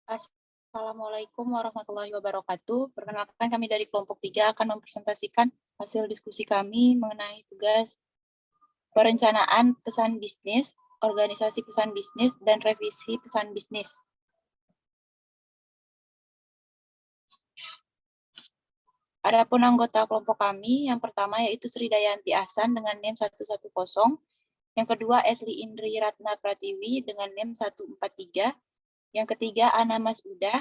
Assalamualaikum warahmatullahi wabarakatuh. Perkenalkan, kami dari kelompok 3 akan mempresentasikan hasil diskusi kami mengenai tugas perencanaan pesan bisnis, organisasi pesan bisnis, dan revisi pesan bisnis. Adapun anggota kelompok kami, yang pertama yaitu Sri Dayanti Ahsan dengan NIM 110, yang kedua Esli Indri Ratna Pratiwi dengan NIM 143, yang ketiga Ana Masudah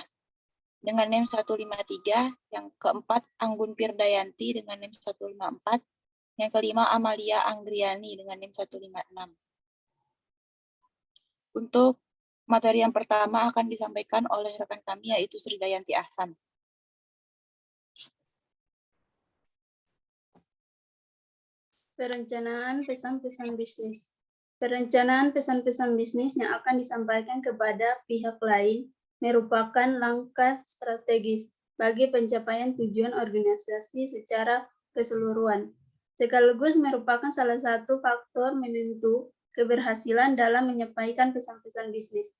dengan NIM 153, yang keempat Anggun Firdayanti dengan NIM 154, yang kelima Amalia Anggriani dengan NIM 156. Untuk materi yang pertama akan disampaikan oleh rekan kami yaitu Sri Dayanti Ahsan. Perencanaan pesan-pesan bisnis. Perencanaan pesan-pesan bisnis yang akan disampaikan kepada pihak lain merupakan langkah strategis bagi pencapaian tujuan organisasi secara keseluruhan, sekaligus merupakan salah satu faktor menentu keberhasilan dalam menyampaikan pesan-pesan bisnis.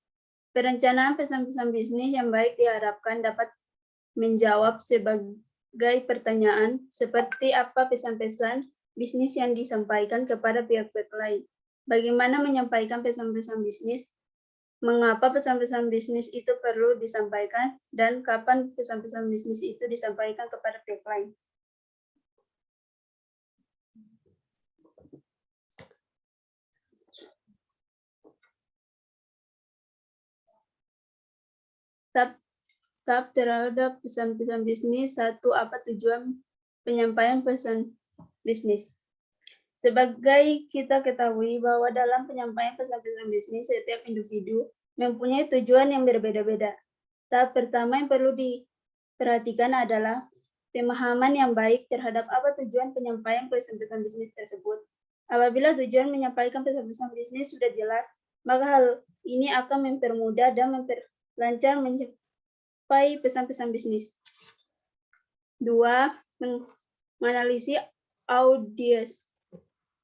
Perencanaan pesan-pesan bisnis yang baik diharapkan dapat menjawab sebagai pertanyaan seperti apa pesan-pesan bisnis yang disampaikan kepada pihak-pihak lain. Bagaimana menyampaikan pesan-pesan bisnis, mengapa pesan-pesan bisnis itu perlu disampaikan, dan kapan pesan-pesan bisnis itu disampaikan kepada pihak lain. Tahap terhadap pesan-pesan bisnis. 1. Apa tujuan penyampaian pesan bisnis? Sebagai kita ketahui bahwa dalam penyampaian pesan-pesan bisnis, setiap individu mempunyai tujuan yang berbeda-beda. Tahap pertama yang perlu diperhatikan adalah pemahaman yang baik terhadap apa tujuan penyampaian pesan-pesan bisnis tersebut. Apabila tujuan menyampaikan pesan-pesan bisnis sudah jelas, maka hal ini akan mempermudah dan memperlancar mencapai pesan-pesan bisnis. 2. Menganalisis audiens.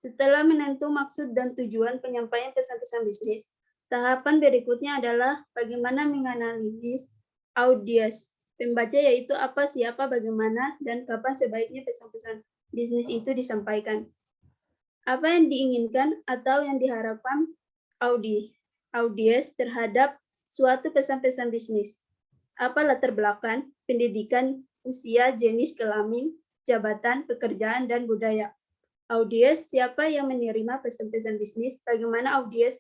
Setelah menentu maksud dan tujuan penyampaian pesan-pesan bisnis, tahapan berikutnya adalah bagaimana menganalisis audiens pembaca, yaitu apa, siapa, bagaimana, dan kapan sebaiknya pesan-pesan bisnis itu disampaikan. Apa yang diinginkan atau yang diharapkan audiens terhadap suatu pesan-pesan bisnis. Apa latar belakang, pendidikan, usia, jenis kelamin, jabatan, pekerjaan, dan budaya. Audiens, siapa yang menerima pesan-pesan bisnis, bagaimana audiens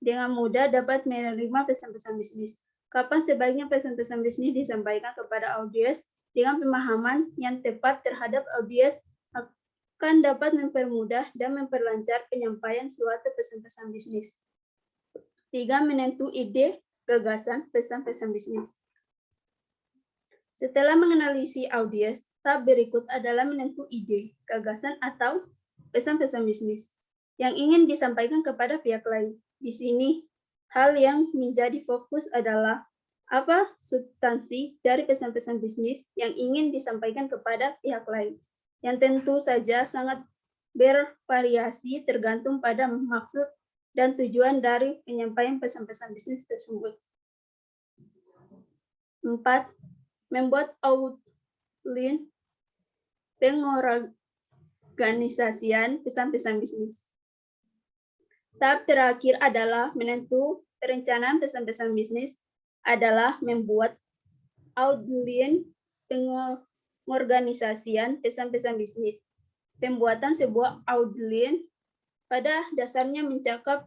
dengan mudah dapat menerima pesan-pesan bisnis. Kapan sebaiknya pesan-pesan bisnis disampaikan kepada audiens dengan pemahaman yang tepat terhadap audiens akan dapat mempermudah dan memperlancar penyampaian suatu pesan-pesan bisnis. 3. Menentu ide, gagasan, pesan-pesan bisnis. Setelah menganalisis audiens, tahap berikut adalah menentu ide, gagasan, atau pesan-pesan bisnis yang ingin disampaikan kepada pihak lain. Di sini, hal yang menjadi fokus adalah apa substansi dari pesan-pesan bisnis yang ingin disampaikan kepada pihak lain, yang tentu saja sangat bervariasi tergantung pada maksud dan tujuan dari penyampaian pesan-pesan bisnis tersebut. 4. Membuat outline pengorganisasian pesan-pesan bisnis. Tahap terakhir adalah menentu perencanaan pesan-pesan bisnis adalah membuat outline pengorganisasian pesan-pesan bisnis. Pembuatan sebuah outline pada dasarnya mencakup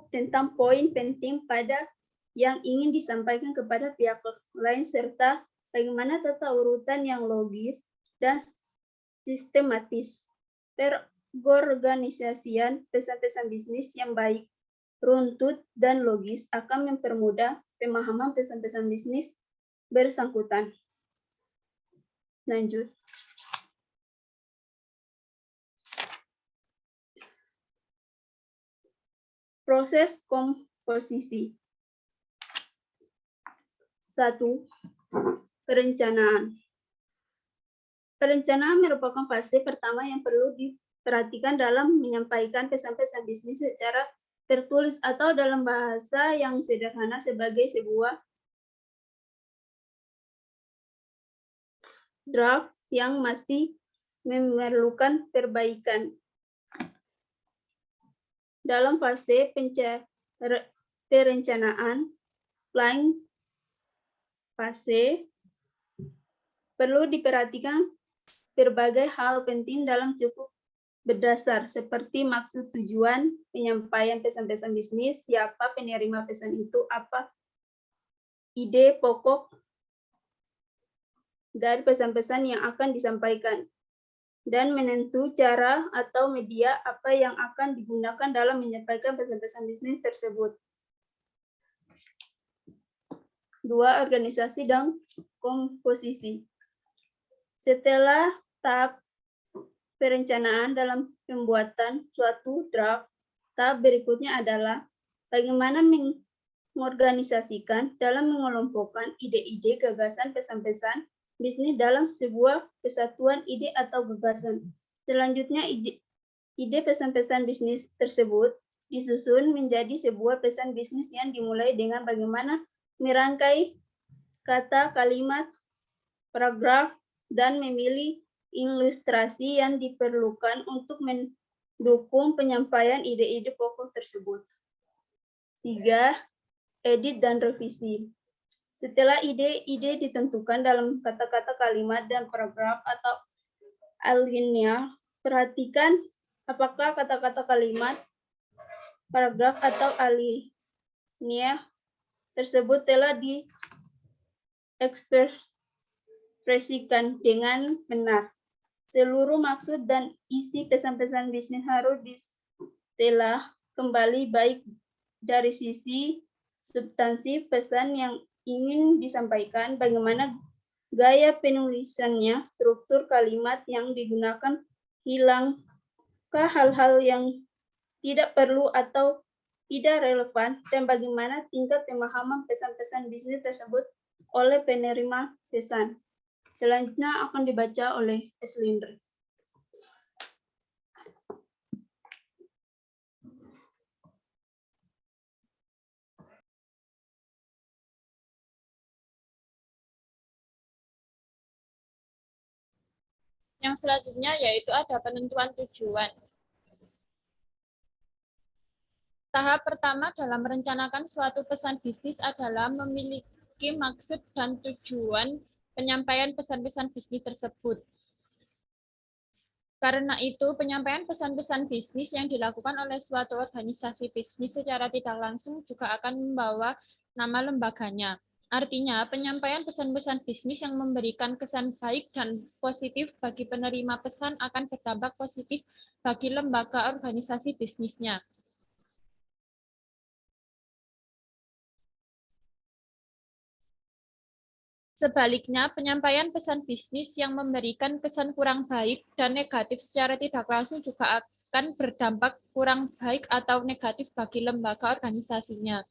tentang poin penting pada yang ingin disampaikan kepada pihak lain serta bagaimana tata urutan yang logis dan sistematis. Pengorganisasian pesan-pesan bisnis yang baik, runtut, dan logis akan mempermudah pemahaman pesan-pesan bisnis bersangkutan. Lanjut. Proses komposisi. 1. Perencanaan. Perencanaan merupakan fase pertama yang perlu perhatikan dalam menyampaikan pesan-pesan bisnis secara tertulis atau dalam bahasa yang sederhana sebagai sebuah draft yang masih memerlukan perbaikan. Dalam fase perencanaan, planning fase, perlu diperhatikan berbagai hal penting dalam cukup berdasar, seperti maksud tujuan, penyampaian pesan-pesan bisnis, siapa penerima pesan itu, apa ide pokok dari pesan-pesan yang akan disampaikan, dan menentu cara atau media apa yang akan digunakan dalam menyampaikan pesan-pesan bisnis tersebut. 2. Organisasi dan komposisi. Setelah tahap perencanaan dalam pembuatan suatu draft, tahap berikutnya adalah bagaimana mengorganisasikan dalam mengelompokkan ide-ide, gagasan, pesan-pesan bisnis dalam sebuah kesatuan ide atau gagasan. Selanjutnya, ide pesan-pesan bisnis tersebut disusun menjadi sebuah pesan bisnis yang dimulai dengan bagaimana merangkai kata, kalimat, paragraf, dan memilih ilustrasi yang diperlukan untuk mendukung penyampaian ide-ide pokok tersebut. 3. Edit dan revisi. Setelah ide-ide ditentukan dalam kata-kata, kalimat, dan paragraf atau alinea, perhatikan apakah kata-kata, kalimat, paragraf, atau alinea tersebut telah diekspresikan dengan benar. Seluruh maksud dan isi pesan-pesan bisnis harus ditelah kembali, baik dari sisi substansi pesan yang ingin disampaikan, bagaimana gaya penulisannya, struktur kalimat yang digunakan, hilangkah hal-hal yang tidak perlu atau tidak relevan, dan bagaimana tingkat pemahaman pesan-pesan bisnis tersebut oleh penerima pesan. Selanjutnya akan dibaca oleh Eslindri. Yang selanjutnya yaitu ada penentuan tujuan. Tahap pertama dalam merencanakan suatu pesan bisnis adalah memiliki maksud dan tujuan penyampaian pesan-pesan bisnis tersebut. Karena itu, penyampaian pesan-pesan bisnis yang dilakukan oleh suatu organisasi bisnis secara tidak langsung juga akan membawa nama lembaganya. Artinya, penyampaian pesan-pesan bisnis yang memberikan kesan baik dan positif bagi penerima pesan akan berdampak positif bagi lembaga organisasi bisnisnya. Sebaliknya, penyampaian pesan bisnis yang memberikan kesan kurang baik dan negatif secara tidak langsung juga akan berdampak kurang baik atau negatif bagi lembaga organisasinya.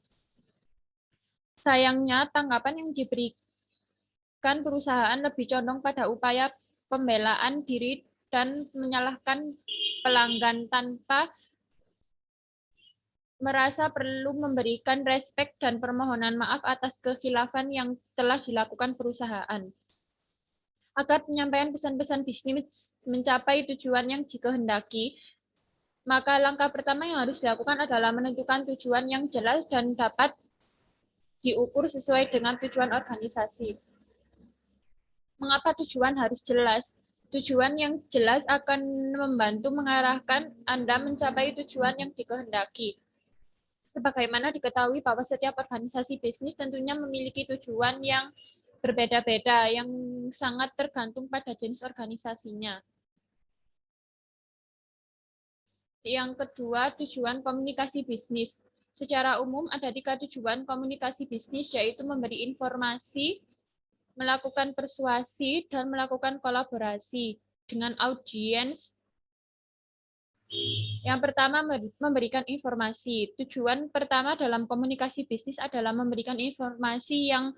Sayangnya, tanggapan yang diberikan perusahaan lebih condong pada upaya pembelaan diri dan menyalahkan pelanggan tanpa merasa perlu memberikan respek dan permohonan maaf atas kekhilafan yang telah dilakukan perusahaan. Agar penyampaian pesan-pesan bisnis mencapai tujuan yang dikehendaki, maka langkah pertama yang harus dilakukan adalah menentukan tujuan yang jelas dan dapat diukur sesuai dengan tujuan organisasi. Mengapa tujuan harus jelas? Tujuan yang jelas akan membantu mengarahkan Anda mencapai tujuan yang dikehendaki. Sebagaimana diketahui bahwa setiap organisasi bisnis tentunya memiliki tujuan yang berbeda-beda, yang sangat tergantung pada jenis organisasinya. Yang kedua, tujuan komunikasi bisnis. Secara umum ada 3 tujuan komunikasi bisnis, yaitu memberi informasi, melakukan persuasi, dan melakukan kolaborasi dengan audiens. Yang pertama, memberikan informasi. Tujuan pertama dalam komunikasi bisnis adalah memberikan informasi yang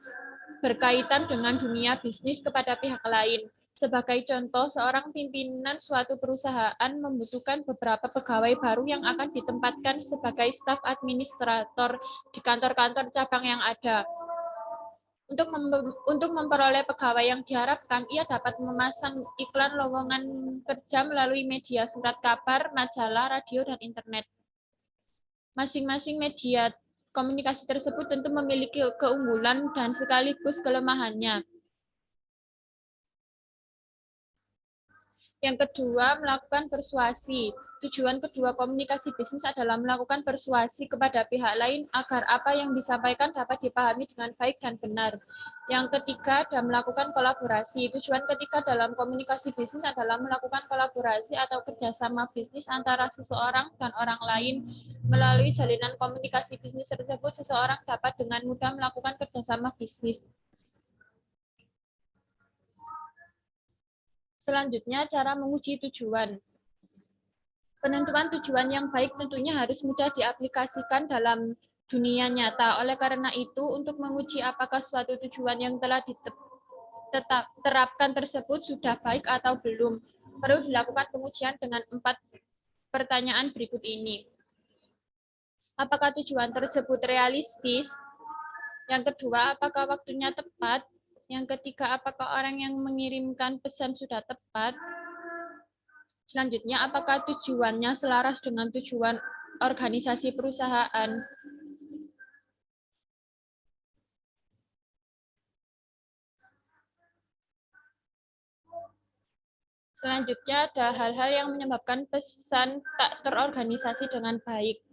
berkaitan dengan dunia bisnis kepada pihak lain. Sebagai contoh, seorang pimpinan suatu perusahaan membutuhkan beberapa pegawai baru yang akan ditempatkan sebagai staf administrator di kantor-kantor cabang yang ada. Untuk memperoleh pegawai yang diharapkan, ia dapat memasang iklan lowongan kerja melalui media surat kabar, majalah, radio, dan internet. Masing-masing media komunikasi tersebut tentu memiliki keunggulan dan sekaligus kelemahannya. Yang kedua, melakukan persuasi. Tujuan kedua komunikasi bisnis adalah melakukan persuasi kepada pihak lain agar apa yang disampaikan dapat dipahami dengan baik dan benar. Yang ketiga, adalah melakukan kolaborasi. Tujuan ketiga dalam komunikasi bisnis adalah melakukan kolaborasi atau kerjasama bisnis antara seseorang dan orang lain. Melalui jalinan komunikasi bisnis tersebut, seseorang dapat dengan mudah melakukan kerjasama bisnis. Selanjutnya, cara menguji tujuan. Penentuan tujuan yang baik tentunya harus mudah diaplikasikan dalam dunia nyata. Oleh karena itu, untuk menguji apakah suatu tujuan yang telah diterapkan tersebut sudah baik atau belum, perlu dilakukan pengujian dengan 4 pertanyaan berikut ini. Apakah tujuan tersebut realistis? Yang kedua, apakah waktunya tepat? Yang ketiga, apakah orang yang mengirimkan pesan sudah tepat? Selanjutnya, apakah tujuannya selaras dengan tujuan organisasi perusahaan? Selanjutnya, ada hal-hal yang menyebabkan pesan tak terorganisasi dengan baik.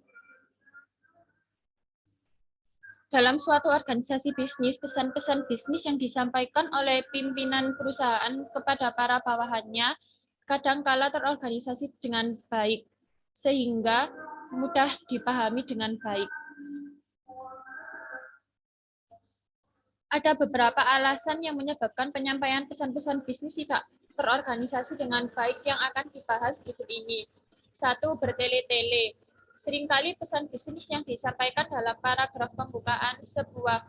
Dalam suatu organisasi bisnis, pesan-pesan bisnis yang disampaikan oleh pimpinan perusahaan kepada para bawahannya kadangkala terorganisasi dengan baik, sehingga mudah dipahami dengan baik. Ada beberapa alasan yang menyebabkan penyampaian pesan-pesan bisnis tidak terorganisasi dengan baik yang akan dibahas berikut ini. 1. Bertele-tele. Seringkali pesan bisnis yang disampaikan dalam paragraf pembukaan sebuah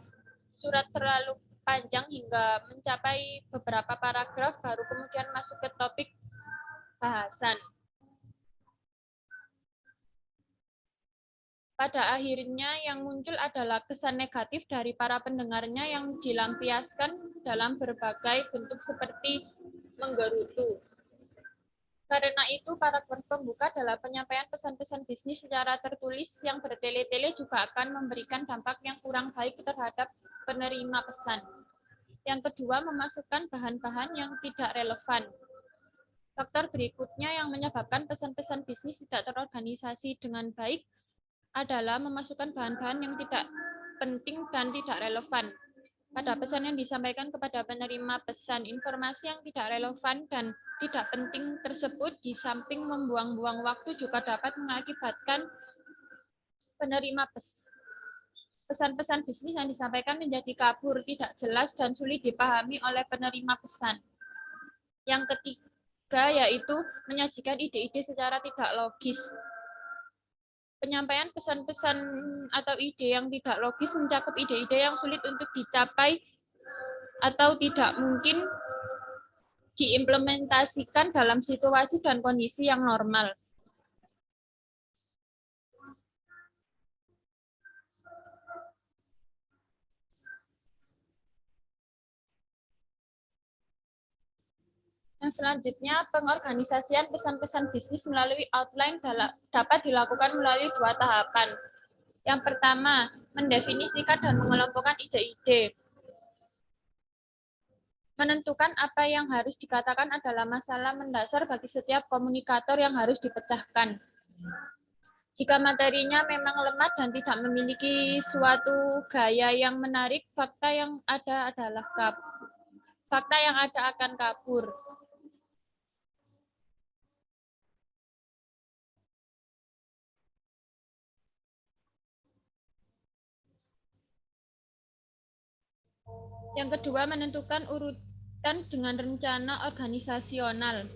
surat terlalu panjang hingga mencapai beberapa paragraf baru kemudian masuk ke topik bahasan. Pada akhirnya yang muncul adalah kesan negatif dari para pendengarnya yang dilampiaskan dalam berbagai bentuk seperti menggerutu. Karena itu, paragraf pembuka dalam penyampaian pesan-pesan bisnis secara tertulis yang bertele-tele juga akan memberikan dampak yang kurang baik terhadap penerima pesan. Yang kedua, memasukkan bahan-bahan yang tidak relevan. Faktor berikutnya yang menyebabkan pesan-pesan bisnis tidak terorganisasi dengan baik adalah memasukkan bahan-bahan yang tidak penting dan tidak relevan. Pada pesan yang disampaikan kepada penerima pesan, informasi yang tidak relevan dan tidak penting tersebut di samping membuang-buang waktu juga dapat mengakibatkan penerima pesan-pesan bisnis yang disampaikan menjadi kabur, tidak jelas, dan sulit dipahami oleh penerima pesan. Yang ketiga yaitu menyajikan ide-ide secara tidak logis. Penyampaian pesan-pesan atau ide yang tidak logis mencakup ide-ide yang sulit untuk dicapai atau tidak mungkin diimplementasikan dalam situasi dan kondisi yang normal. Yang selanjutnya, pengorganisasian pesan-pesan bisnis melalui outline dapat dilakukan melalui 2 tahapan. Yang pertama, mendefinisikan dan mengelompokkan ide-ide. Menentukan apa yang harus dikatakan adalah masalah mendasar bagi setiap komunikator yang harus dipecahkan. Jika materinya memang lemah dan tidak memiliki suatu gaya yang menarik, fakta yang ada akan kabur. Yang kedua, menentukan urutan dengan rencana organisasional.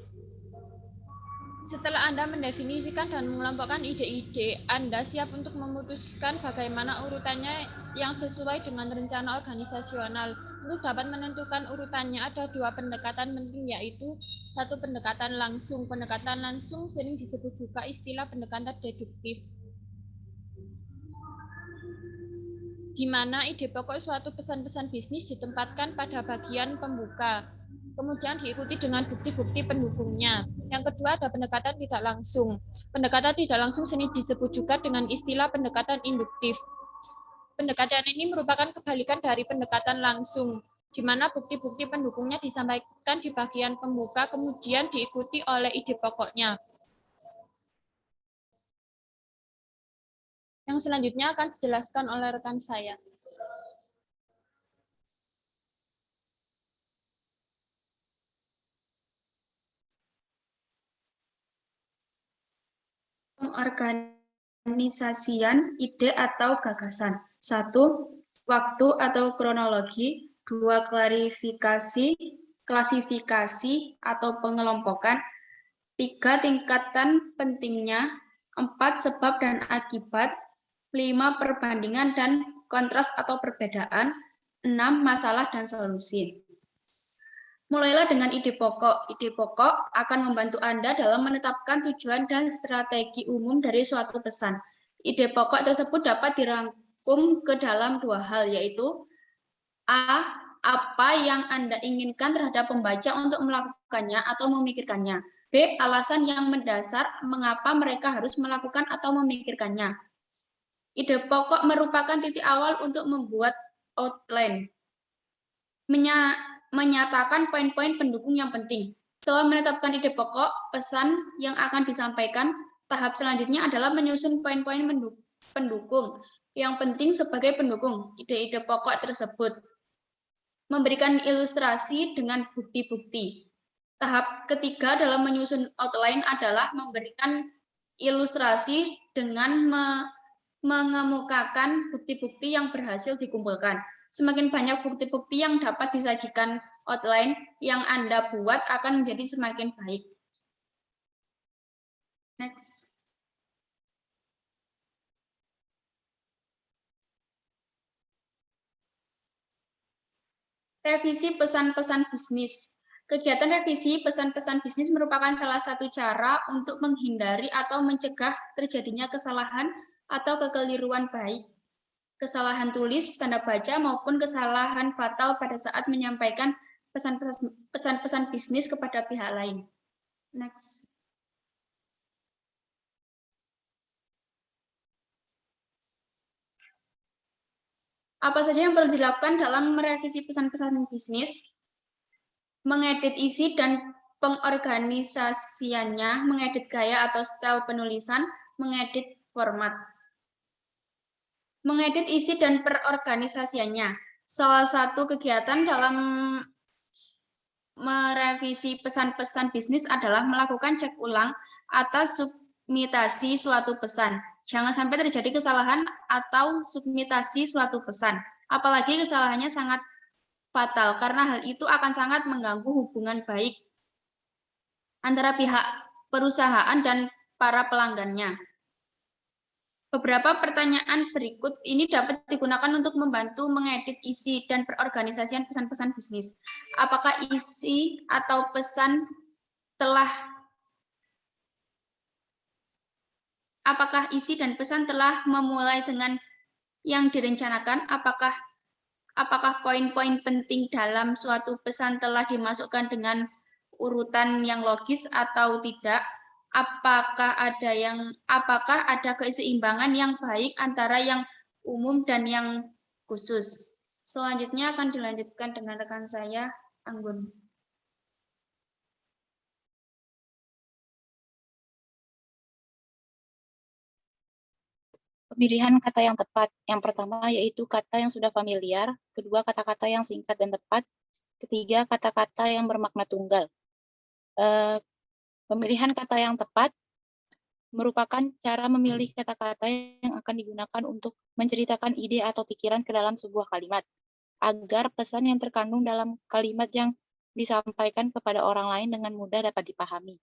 Setelah Anda mendefinisikan dan mengelompokkan ide-ide, Anda siap untuk memutuskan bagaimana urutannya yang sesuai dengan rencana organisasional. Untuk dapat menentukan urutannya ada dua pendekatan penting, yaitu satu pendekatan langsung. Pendekatan langsung sering disebut juga istilah pendekatan deduktif, di mana ide pokok suatu pesan-pesan bisnis ditempatkan pada bagian pembuka, kemudian diikuti dengan bukti-bukti pendukungnya. Yang kedua ada pendekatan tidak langsung. Pendekatan tidak langsung sering disebut juga dengan istilah pendekatan induktif. Pendekatan ini merupakan kebalikan dari pendekatan langsung, di mana bukti-bukti pendukungnya disampaikan di bagian pembuka, kemudian diikuti oleh ide pokoknya. Yang selanjutnya akan dijelaskan oleh rekan saya. Pengorganisasian ide atau gagasan. 1. Waktu atau kronologi. 2. Klasifikasi atau pengelompokan. 3. Tingkatan pentingnya. 4. Sebab dan akibat. 5. Perbandingan dan kontras atau perbedaan. 6. Masalah dan solusi. Mulailah dengan ide pokok. Ide pokok akan membantu Anda dalam menetapkan tujuan dan strategi umum dari suatu pesan. Ide pokok tersebut dapat dirangkum ke dalam dua hal, yaitu A. Apa yang Anda inginkan terhadap pembaca untuk melakukannya atau memikirkannya. B. Alasan yang mendasar mengapa mereka harus melakukan atau memikirkannya. Ide pokok merupakan titik awal untuk membuat outline. Menyatakan poin-poin pendukung yang penting. Setelah menetapkan ide pokok, pesan yang akan disampaikan, tahap selanjutnya adalah menyusun poin-poin pendukung yang penting sebagai pendukung ide-ide pokok tersebut. Memberikan ilustrasi dengan bukti-bukti. Tahap ketiga dalam menyusun outline adalah memberikan ilustrasi dengan mengemukakan bukti-bukti yang berhasil dikumpulkan. Semakin banyak bukti-bukti yang dapat disajikan outline yang Anda buat akan menjadi semakin baik. Next. Revisi pesan-pesan bisnis. Kegiatan revisi pesan-pesan bisnis merupakan salah satu cara untuk menghindari atau mencegah terjadinya kesalahan atau kekeliruan baik, kesalahan tulis, tanda baca, maupun kesalahan fatal pada saat menyampaikan pesan-pesan bisnis kepada pihak lain. Next. Apa saja yang perlu dilakukan dalam merevisi pesan-pesan bisnis? Mengedit isi dan pengorganisasiannya, mengedit gaya atau style penulisan, mengedit format. Mengedit isi dan perorganisasiannya. Salah satu kegiatan dalam merevisi pesan-pesan bisnis adalah melakukan cek ulang atas submitasi suatu pesan. Jangan sampai terjadi kesalahan atau submitasi suatu pesan. Apalagi kesalahannya sangat fatal, karena hal itu akan sangat mengganggu hubungan baik antara pihak perusahaan dan para pelanggannya. Beberapa pertanyaan berikut ini dapat digunakan untuk membantu mengedit isi dan perorganisasian pesan-pesan bisnis. Apakah isi atau pesan apakah isi dan pesan telah memulai dengan yang direncanakan? Apakah poin-poin penting dalam suatu pesan telah dimasukkan dengan urutan yang logis atau tidak? Apakah ada keseimbangan yang baik antara yang umum dan yang khusus? Selanjutnya akan dilanjutkan dengan rekan saya, Anggun. Pemilihan kata yang tepat. Yang pertama yaitu kata yang sudah familiar, kedua kata-kata yang singkat dan tepat, ketiga kata-kata yang bermakna tunggal. Pemilihan kata yang tepat merupakan cara memilih kata-kata yang akan digunakan untuk menceritakan ide atau pikiran ke dalam sebuah kalimat, agar pesan yang terkandung dalam kalimat yang disampaikan kepada orang lain dengan mudah dapat dipahami.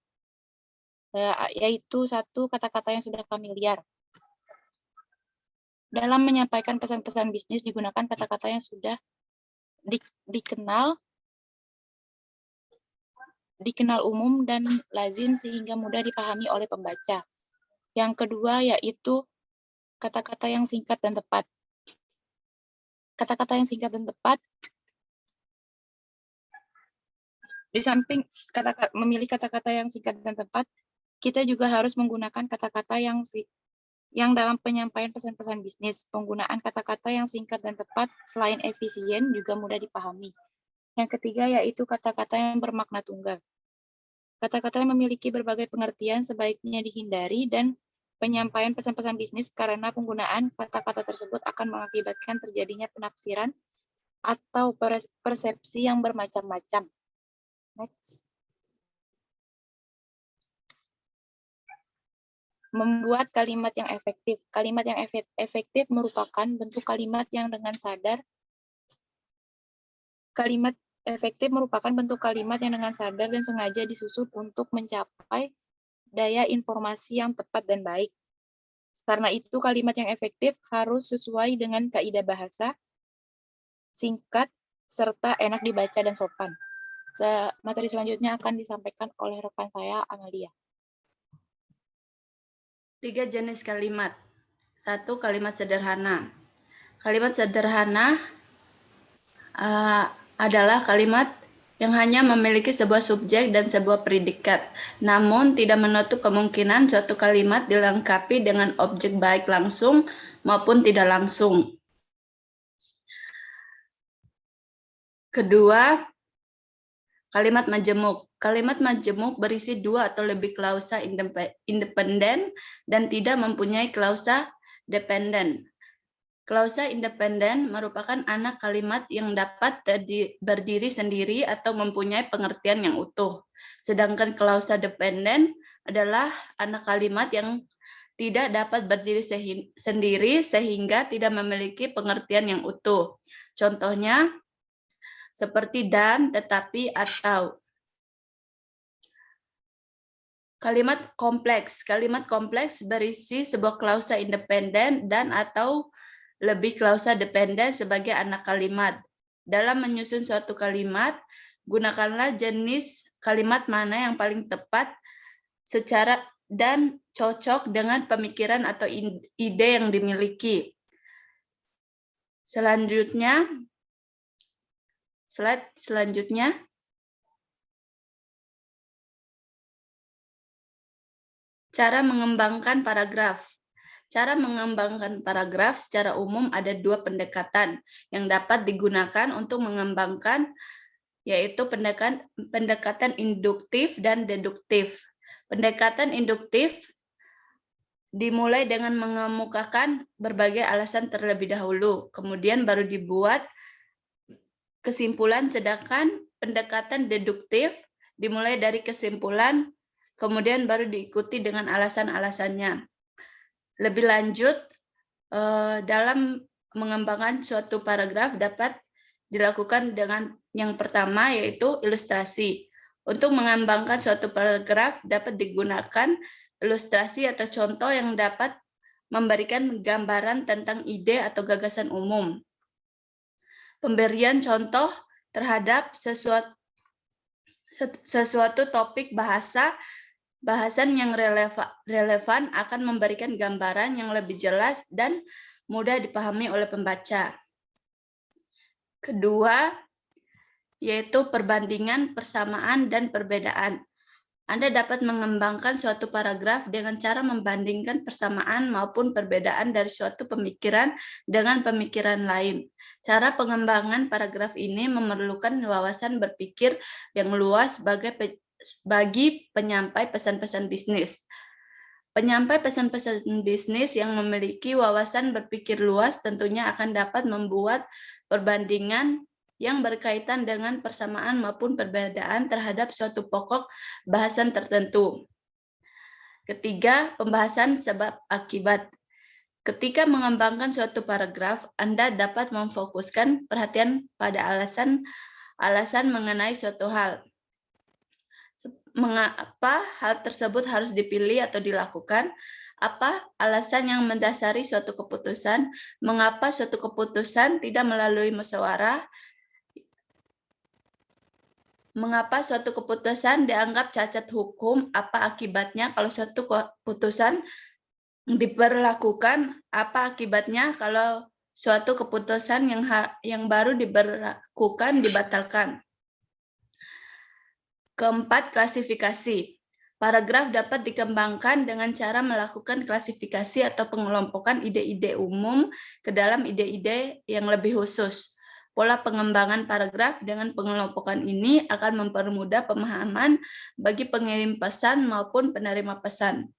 Yaitu satu, kata-kata yang sudah familiar. Dalam menyampaikan pesan-pesan bisnis digunakan kata-kata yang sudah dikenal umum dan lazim sehingga mudah dipahami oleh pembaca. Yang kedua yaitu kata-kata yang singkat dan tepat. Kata-kata yang singkat dan tepat, di samping memilih kata-kata yang singkat dan tepat, kita juga harus menggunakan kata-kata yang dalam penyampaian pesan-pesan bisnis. Penggunaan kata-kata yang singkat dan tepat selain efisien juga mudah dipahami. Yang ketiga yaitu kata-kata yang bermakna tunggal. Kata-kata yang memiliki berbagai pengertian sebaiknya dihindari dan penyampaian pesan-pesan bisnis karena penggunaan kata-kata tersebut akan mengakibatkan terjadinya penafsiran atau persepsi yang bermacam-macam. Next. Membuat kalimat yang efektif. Kalimat yang efektif merupakan bentuk kalimat yang dengan sadar. Kalimat efektif merupakan bentuk kalimat yang dengan sadar dan sengaja disusun untuk mencapai daya informasi yang tepat dan baik. Karena itu, kalimat yang efektif harus sesuai dengan kaidah bahasa, singkat, serta enak dibaca dan sopan. Materi selanjutnya akan disampaikan oleh rekan saya, Amalia. 3 jenis kalimat. 1. Kalimat sederhana. Kalimat sederhana adalah kalimat yang hanya memiliki sebuah subjek dan sebuah predikat, namun tidak menutup kemungkinan suatu kalimat dilengkapi dengan objek baik langsung maupun tidak langsung. Kedua, kalimat majemuk. Kalimat majemuk berisi 2 atau lebih klausa independen dan tidak mempunyai klausa dependen. Klausa independen merupakan anak kalimat yang dapat berdiri sendiri atau mempunyai pengertian yang utuh. Sedangkan klausa dependen adalah anak kalimat yang tidak dapat berdiri sendiri sehingga tidak memiliki pengertian yang utuh. Contohnya seperti dan, tetapi, atau. Kalimat kompleks. Kalimat kompleks berisi sebuah klausa independen dan atau lebih klausa dependen sebagai anak kalimat. Dalam menyusun suatu kalimat, gunakanlah jenis kalimat mana yang paling tepat secara dan cocok dengan pemikiran atau ide yang dimiliki. Selanjutnya, slide selanjutnya. Cara mengembangkan paragraf. Cara mengembangkan paragraf secara umum ada 2 pendekatan yang dapat digunakan untuk mengembangkan, yaitu pendekatan induktif dan deduktif. Pendekatan induktif dimulai dengan mengemukakan berbagai alasan terlebih dahulu, kemudian baru dibuat kesimpulan, sedangkan pendekatan deduktif dimulai dari kesimpulan, kemudian baru diikuti dengan alasan-alasannya. Lebih lanjut, dalam mengembangkan suatu paragraf dapat dilakukan dengan yang pertama, yaitu ilustrasi. Untuk mengembangkan suatu paragraf dapat digunakan ilustrasi atau contoh yang dapat memberikan gambaran tentang ide atau gagasan umum. Pemberian contoh terhadap sesuatu topik bahasan yang relevan akan memberikan gambaran yang lebih jelas dan mudah dipahami oleh pembaca. Kedua, yaitu perbandingan, persamaan, dan perbedaan. Anda dapat mengembangkan suatu paragraf dengan cara membandingkan persamaan maupun perbedaan dari suatu pemikiran dengan pemikiran lain. Cara pengembangan paragraf ini memerlukan wawasan berpikir yang luas bagi penyampai pesan-pesan bisnis. Penyampai pesan-pesan bisnis yang memiliki wawasan berpikir luas tentunya akan dapat membuat perbandingan yang berkaitan dengan persamaan maupun perbedaan terhadap suatu pokok bahasan tertentu. Ketiga, pembahasan sebab akibat. Ketika mengembangkan suatu paragraf, Anda dapat memfokuskan perhatian pada alasan mengenai suatu hal. Mengapa hal tersebut harus dipilih atau dilakukan? Apa alasan yang mendasari suatu keputusan? Mengapa suatu keputusan tidak melalui musyawarah? Mengapa suatu keputusan dianggap cacat hukum? Apa akibatnya kalau suatu keputusan diberlakukan? Apa akibatnya kalau suatu keputusan yang baru diberlakukan dibatalkan? Keempat, klasifikasi. Paragraf dapat dikembangkan dengan cara melakukan klasifikasi atau pengelompokan ide-ide umum ke dalam ide-ide yang lebih khusus. Pola pengembangan paragraf dengan pengelompokan ini akan mempermudah pemahaman bagi pengirim pesan maupun penerima pesan.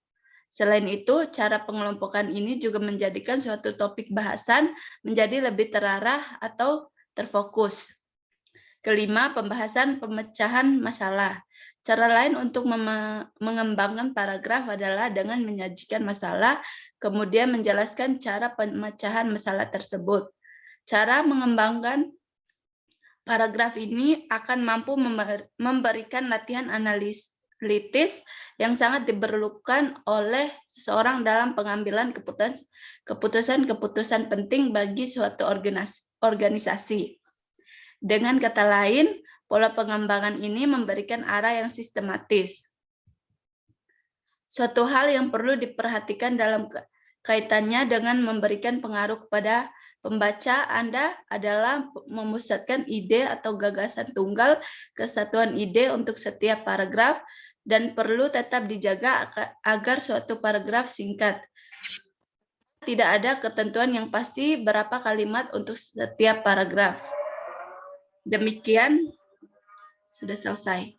Selain itu, cara pengelompokan ini juga menjadikan suatu topik bahasan menjadi lebih terarah atau terfokus. Kelima, pembahasan pemecahan masalah. Cara lain untuk mengembangkan paragraf adalah dengan menyajikan masalah, kemudian menjelaskan cara pemecahan masalah tersebut. Cara mengembangkan paragraf ini akan mampu memberikan latihan analitis yang sangat diperlukan oleh seseorang dalam pengambilan keputusan-keputusan penting bagi suatu organisasi. Dengan kata lain, pola pengembangan ini memberikan arah yang sistematis. Suatu hal yang perlu diperhatikan dalam kaitannya dengan memberikan pengaruh kepada pembaca Anda adalah memusatkan ide atau gagasan tunggal kesatuan ide untuk setiap paragraf dan perlu tetap dijaga agar suatu paragraf singkat. Tidak ada ketentuan yang pasti berapa kalimat untuk setiap paragraf. Demikian, sudah selesai.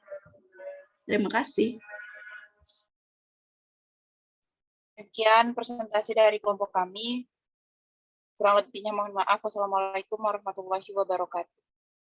Terima kasih. Demikian presentasi dari kelompok kami. Kurang lebihnya mohon maaf. Wassalamualaikum warahmatullahi wabarakatuh.